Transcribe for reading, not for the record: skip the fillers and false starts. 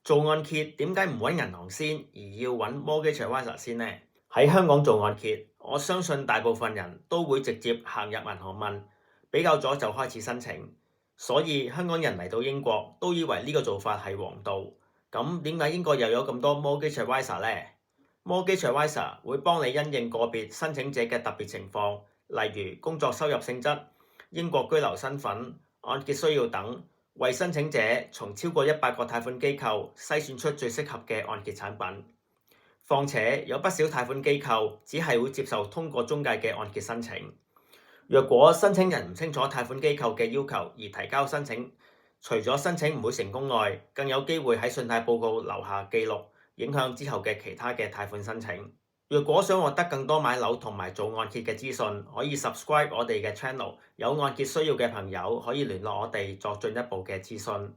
做按揭點解唔揾銀行先，而要揾 Mortgage Advisor 先呢？喺香港做按揭，我相信大部分人都會直接行入銀行問，比較咗就開始申請。所以香港人嚟到英國都以為呢個做法係王道。咁點解英國又有咁多 Mortgage Advisor 呢？Mortgage Advisor 會幫你因應個別申請者嘅特別情況，例如工作收入性質、英國居留身份、按揭需要等，為申請者從超過100個貸款機構篩選出最適合嘅按揭產品。況且有不少貸款機構只係會接受通過中介嘅按揭申請。若果申請人唔清楚貸款機構嘅要求而提交申請，除咗申請唔會成功外，更有機會喺信貸報告留下記錄，影響之後嘅其他嘅貸款申請。若果想獲得更多買樓同埋做按揭嘅資訊，可以 subscribe 我哋嘅 channel。有按揭需要嘅朋友可以聯絡我哋作進一步嘅諮詢。